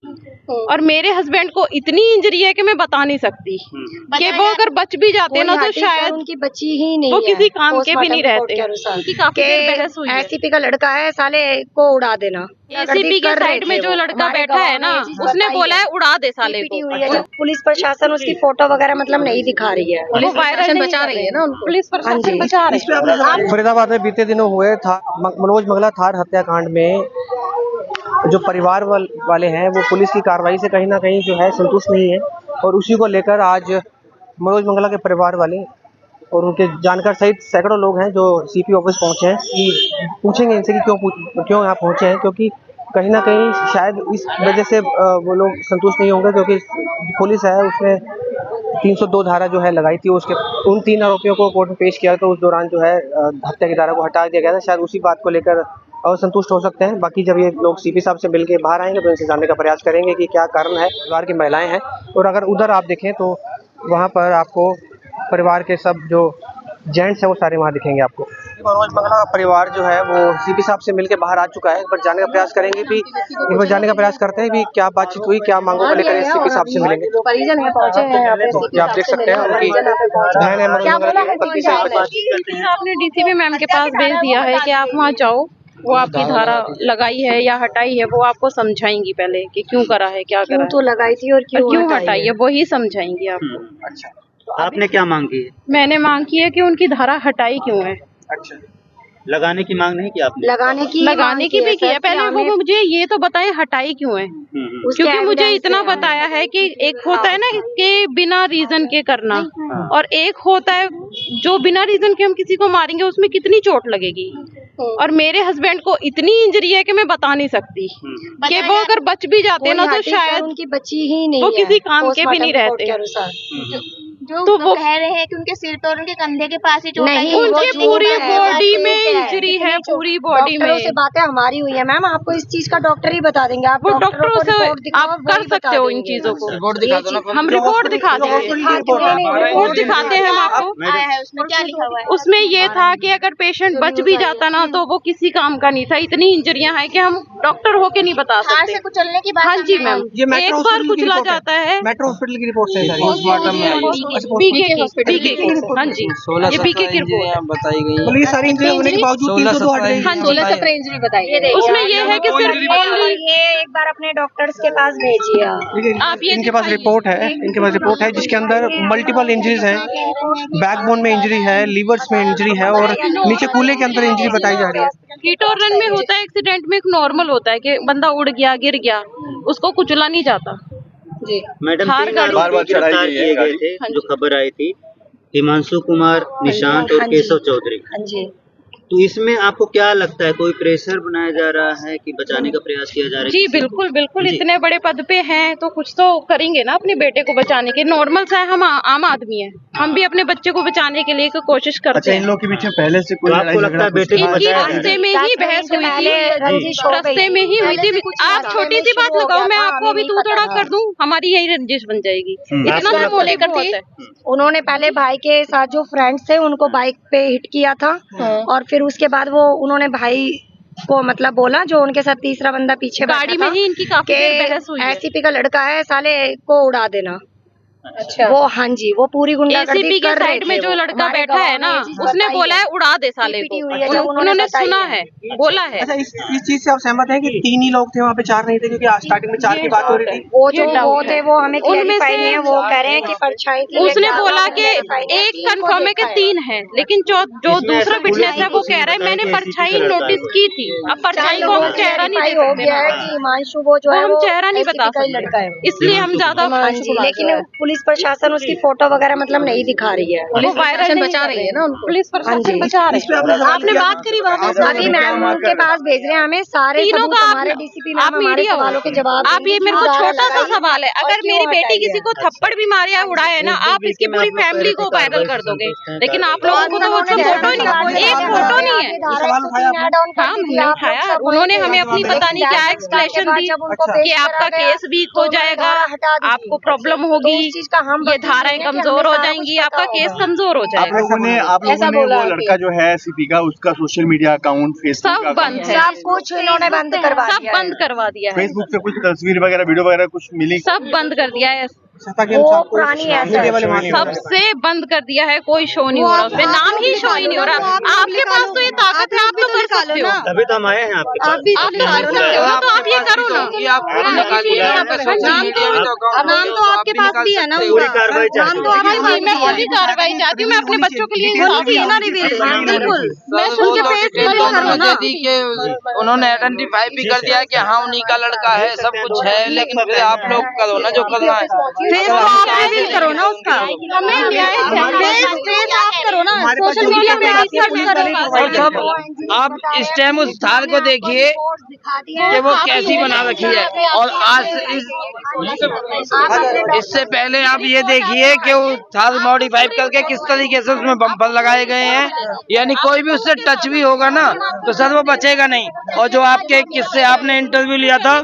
और मेरे हस्बैंड को इतनी इंजरी है कि मैं बता नहीं सकती कि वो अगर बच भी जाते ना तो शायद उनकी बच्ची ही नहीं वो है, किसी काम के भी नहीं रहते। उनकी काफी बहस हुई है। एसीपी का लड़का है, साले को उड़ा देना। एसीपी के साइड में जो लड़का बैठा है ना, उसने बोला है उड़ा दे साले को। हुई है। पुलिस प्रशासन उसकी फोटो वगैरह मतलब नहीं दिखा रही है, पुलिस प्रशासन बचा रही है ना, पुलिस प्रशासन बचा रही है। फरीदाबाद में बीते दिनों हुए था मनोज मंगला थार हत्याकांड में जो परिवार वाले हैं वो पुलिस की कार्रवाई से कहीं ना कहीं जो है संतुष्ट नहीं है, और उसी को लेकर आज मनोज मंगला के परिवार वाले और उनके जानकार सहित सैकड़ों लोग हैं जो सीपी ऑफिस पहुंचे हैं कि पूछेंगे इनसे कि क्यों यहाँ पहुंचे हैं, क्योंकि कहीं ना कहीं शायद इस वजह से वो लोग संतुष्ट नहीं होंगे, क्योंकि पुलिस है उसने 302 धारा जो है लगाई थी, उसके उन 3 आरोपियों को कोर्ट में पेश किया तो उस दौरान जो है हत्या की धारा को हटा दिया गया था। शायद उसी बात को लेकर असंतुष्ट हो सकते हैं। बाकी जब ये लोग सीपी साहब से मिलके बाहर आएंगे तो इनसे जानने का प्रयास करेंगे कि क्या कारण है। परिवार की महिलाएं हैं और अगर उधर आप देखें तो वहाँ पर आपको परिवार के सब जो जेंट्स हैं वो सारे वहाँ दिखेंगे आपको। मनोज मंगला का परिवार जो है वो सीपी साहब से मिलके बाहर आ चुका है, पर जानने का प्रयास करेंगे भी, एक बार जानने का प्रयास करते हैं भी क्या बातचीत हुई, क्या मांगों को लेकर सीपी साहब से मिलेंगे। आप देख सकते हैं उनकी बहन है मनोज मंगला की पत्नी से आपने डीसीपी मैम के पास भेज दिया है कि आप वहाँ जाओ, वो आपकी धारा लगाई है या हटाई है वो आपको समझाएंगी पहले कि क्यों करा है, क्या करा है, तो लगाई थी और क्यों हटाई है, वही समझाएंगी आपको। अच्छा, तो आपने क्या मांग की है? मैंने मांग की है कि उनकी धारा हटाई क्यों है। अच्छा, लगाने की मांग नहीं की आपने? लगाने की भी की है। पहले वो मुझे ये तो बताए हटाई क्यों है, क्योंकि मुझे इतना बताया है कि एक होता है ना कि बिना रीजन के करना, और एक होता है जो बिना रीजन के हम किसी को मारेंगे उसमें कितनी चोट लगेगी। और मेरे हस्बैंड को इतनी इंजरी है कि मैं बता नहीं सकती कि वो अगर बच भी जाते ना तो शायद उनकी बच्ची ही नहीं वो किसी काम के भी नहीं रहते। तो वो कह रहे हैं कि उनके सिर पे और उनके कंधे के पास ही चोट आई, उनके पूरी बॉडी में इंजरी है, पूरी बॉडी में। से बातें हमारी हुई है मैम, आपको इस चीज का डॉक्टर ही बता देंगे। आप वो डॉक्टरों से आप कर सकते हो इन चीजों को। रिपोर्ट दिखा दो ना, हम रिपोर्ट दिखा देंगे, रिपोर्ट दिखाते हैं हम आपको। आया है उसमें क्या लिखा हुआ है? उसमें ये था कि अगर पेशेंट बच भी जाता ना तो वो किसी काम का नहीं था। इतनी इंजरियां हैं कि हम डॉक्टर होके नहीं बता हाथ सकते। से कुचलने की बात। हाँ जी मैम, एक बार कुचला जाता है। मेट्रो हॉस्पिटल की रिपोर्ट है सारी, पीके हाँ जी, ये पीके की रिपोर्ट बताई गई। पुलिस सारी इंजरी होने के बावजूद 302 हट गई। हाँ जी, 16 सत्रह इंजरी बताई। उसमें ये है कि सिर्फ ये एक बार अपने डॉक्टर्स के पास भेजिए आप ये इनके पास रिपोर्ट है जिसके अंदर मल्टीपल इंजरीज हैं, बैकबोन में इंजरी है, लीवर्स में इंजरी है और नीचे कूल्हे के अंदर इंजरी बताई जा रही है। हिट और रन में होता है, एक्सीडेंट में एक नॉर्मल होता है कि बंदा उड़ गया, गिर गया, उसको कुचला नहीं जाता जी। मैडम, 3 आरोपी गिरफ्तार किए गए थे, जो खबर आई थी, हिमांशु कुमार, निशांत और केशव चौधरी। हाँ जी। तो इसमें आपको क्या लगता है, कोई प्रेशर बनाया जा रहा है कि बचाने का प्रयास किया जा रहा है? जी बिल्कुल बिल्कुल, इतने बड़े पद पे हैं तो कुछ तो करेंगे ना अपने बेटे को बचाने के। नॉर्मल सा है, हम आम आदमी हैं, हम भी अपने बच्चे को बचाने के लिए कोशिश करते हैं। इन लोगों के पीछे पहले से कोई आपको लगता है बेटे को इनकी रास्ते में ही बहस हुई थी, रास्ते में ही हुई थी। आप छोटी सी बात लगाओ, मैं आपको अभी तू तोड़ा कर दूं, हमारी यही रंजिश बन जाएगी। इतना मैं बोले करती है। उन्होंने पहले भाई के साथ जो फ्रेंड्स थे उनको बाइक पे हिट किया था और फिर उसके बाद वो उन्होंने भाई को मतलब बोला, जो उनके साथ तीसरा बंदा पीछे गाड़ी में ही इनकी काफी देर बहस हुई है। एसीपी का लड़का है, साले को उड़ा देना। अच्छा, वो हाँ जी, वो पूरी गुंडागर्दी कर रहे थे। साइड में जो लड़का बैठा है ना, उसने बोला है उड़ा दे साले को। उन्होंने सुना है, बोला है। अच्छा, इस चीज से आप सहमत हैं कि 3 ही लोग थे वहाँ पे, 4 नहीं थे? क्योंकि स्टार्टिंग में 4 की बात हो रही थी। वो जो वो थे वो हमें क्लैरिफाई नहीं है, वो कह रहे हैं कि परछाई थी। उसने बोला कि एक कंफर्म है कि 3 है, लेकिन जो दूसरा विटनेस है वो कह रहा है मैंने परछाई नोटिस की थी। अब परछाई को हम चेहरा नहीं हो गया है कि हिमांशु वो जो है हम चेहरा नहीं बता लड़का है, इसलिए हम ज्यादा। लेकिन पुलिस प्रशासन उसकी फोटो वगैरह मतलब नहीं दिखा रही है। पुलिस प्रशासन बचा रही है ना, पुलिस प्रशासन बचा रही है। आपने बात करी अभी मैम उनके पास भेज रहे हैं हमें सारे सबूत, हमारे डीसीपी मैम हमारे सवालों के जवाब। आप ये मेरे को छोटा सा सवाल है, अगर मेरी बेटी किसी को थप्पड़ भी मारे या उड़ाए है ना, आप इसकी पूरी फैमिली को वायरल कर दोगे, लेकिन आप लोगों को तो वो सब फोटो नहीं, एक फोटो नहीं है। हाँ हमने उठाया, उन्होंने हमें अपनी पता नहीं क्या एक्सप्लेनेशन दी कि आपका केस वीक हो जाएगा, आपको प्रॉब्लम होगी, चीज का हम ये धाराएं कमजोर हो जाएंगी, आपका केस कमजोर हो आप जाएगा। लोगों ने वो लड़का जो है सीपी का, उसका सोशल मीडिया अकाउंट, फेसबुक सब बंद है, सब कुछ इन्होंने बंद करवा सब दिया है। बंद करवा दिया है, फेसबुक से कुछ तस्वीर वगैरह, वीडियो वगैरह कुछ मिली? सब बंद कर दिया है, वो पुरानी है सर। सबसे बंद कर दिया है, कोई शो नहीं हो रहा उसमें, नाम ही शो ही नहीं हो रहा। आपके पास तो ये ताकत है, आप तो कर सकते हो, तभी तो हम आए हैं आपके पास। आप तो कर सकते हो ना, तो आप ये करो ना। नाम तो आपके पास भी है ना, पूरी कार्रवाई नाम तो आपके पास मैं पूरी कार्रवाई चाहती हूँ, मैं अपने बच्चों के लिए बिल्कुल, मैं उनके फेस पर करूँ ना। उन्होंने आइडेंटिफाई भी कर दिया है कि हाँ उन्हीं का लड़का है, सब कुछ है, लेकिन फिर आप लोग करो ना जो करना है, फेस तो आप रिवील करो ना उसका, हमें न्याय चाहिए, फेस आप करो ना, सोशल मीडिया पे आप सर्च करो। और सब आप इस टाइम उस थार को देखिए कि वो कैसी बना रखी है, और आज इससे पहले आप ये देखिए कि वो थार मॉडिफाई करके किस तरीके से उसमें बम्पर लगाए गए हैं, यानी कोई भी उससे टच भी होगा ना तो सर वो बचेगा नहीं। और जो आपके किससे आपने इंटरव्यू लिया था,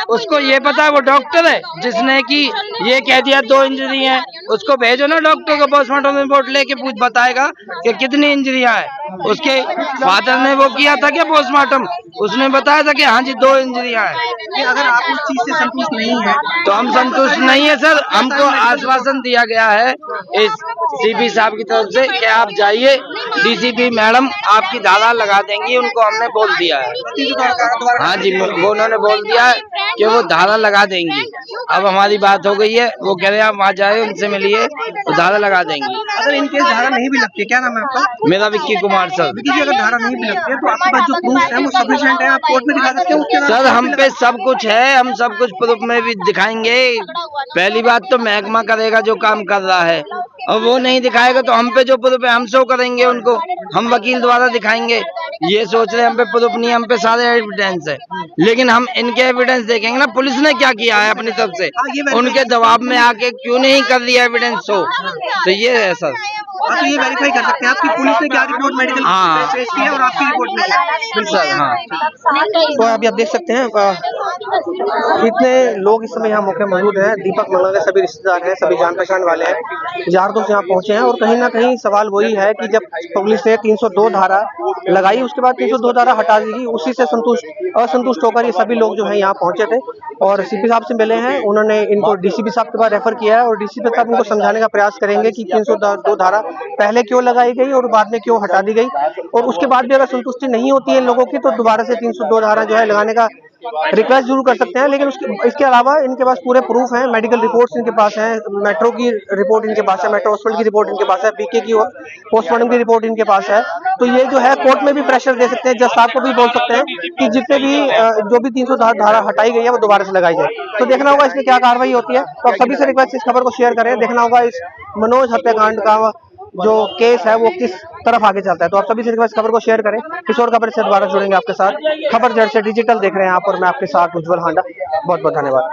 उसको ये पता है वो डॉक्टर है जिसने कि ये कह दिया 2 इंजरी है, उसको भेजो ना डॉक्टर को, पोस्टमार्टम रिपोर्ट लेके बताएगा कि कितनी इंजरियां हैं। उसके फादर ने वो किया था क्या पोस्टमार्टम, उसने बताया था कि हाँ जी 2 इंजरियां हैं। अगर आप उस चीज से संतुष्ट नहीं है तो हम संतुष्ट नहीं है सर, हमको आश्वासन दिया गया है इस सीपी साहब की तरफ से कि आप जाइए, डीसीपी मैडम आपकी धारा लगा देंगी, उनको हमने बोल दिया है। हाँ जी, वो उन्होंने बोल दिया है कि वो धारा लगा देंगी। अब हमारी बात हो गई है, वो कह रहे हैं आप वहाँ जाए उनसे मिलिए, वो धारा लगा देंगी। अगर इनके धारा नहीं भी लगती, क्या नाम है आपका? मेरा विक्की कुमार सर। विक्की जी, अगर धारा नहीं भी लगती है तो आपके पास जो प्रूफ है वो सफिशिएंट है, आप कोर्ट में दिखा सकते हो? सर हम पे सब कुछ है, हम सब कुछ प्रूफ में भी दिखाएंगे। पहली बात तो महकमा करेगा जो काम कर रहा है, और वो नहीं दिखाएगा तो हम पे जो प्रूफ है हम शो करेंगे उनको, हम वकील द्वारा दिखाएंगे। ये सोच रहे हम पे प्रूफ नहीं, हम पे सारे एविडेंस है, लेकिन हम इनके एविडेंस देखेंगे ना पुलिस ने क्या किया है अपनी तरफ से, उनके जवाब में आके क्यों नहीं कर दिया एविडेंस शो, तो ये है सर। आप ये वेरीफाई कर सकते हैं आपकी पुलिस ने क्या रिपोर्ट मेडिकल पेश की है और आपकी रिपोर्ट में क्या है? बिल्कुल सर। हाँ तो अभी आप देख सकते हैं कितने लोग इस समय यहाँ मौके मौजूद हैं। दीपक मंगला के सभी रिश्तेदार हैं, सभी जान पहचान वाले हैं, यार दोस्त यहाँ पहुंचे हैं। और कहीं ना कहीं सवाल वही है कि जब पुलिस ने 302 धारा लगाई, उसके बाद 302 धारा हटा दी, उसी से असंतुष्ट होकर ये सभी लोग जो है यहाँ पहुंचे थे और सीपी साहब से मिले हैं। उन्होंने इनको डीसीपी साहब के पास रेफर किया है और डीसीपी साहब इनको समझाने का प्रयास करेंगे कि 302 धारा पहले क्यों लगाई गई और बाद में क्यों हटा दी गई, और उसके बाद भी अगर संतुष्टि नहीं होती है इन लोगों की तो दोबारा से 302 धारा जो है लगाने का रिक्वेस्ट जरूर कर सकते हैं। लेकिन इसके अलावा इनके पास पूरे प्रूफ हैं, मेडिकल रिपोर्ट्स इनके पास हैं, मेट्रो की रिपोर्ट इनके पास है, मेट्रो हॉस्पिटल की रिपोर्ट इनके पास है, पीके की पोस्टमार्टम की रिपोर्ट इनके पास है। तो ये जो है कोर्ट में भी प्रेशर दे सकते हैं, जज साहब को भी बोल सकते हैं कि जितने भी जो भी 302 धारा हटाई गई है वो दोबारा से लगाई जाए। तो देखना होगा इसमें क्या कार्रवाई होती है। तो आप सभी से रिक्वेस्ट इस खबर को शेयर करें, देखना होगा इस मनोज हत्याकांड का जो केस है वो किस तरफ आगे चलता है। तो आप सभी से रिक्वेस्ट खबर को शेयर करें। किसी और खबर से दोबारा जुड़ेंगे आपके साथ। खबर जड़ से डिजिटल देख रहे हैं आप और मैं आपके साथ उज्जवल हांडा। बहुत बहुत धन्यवाद।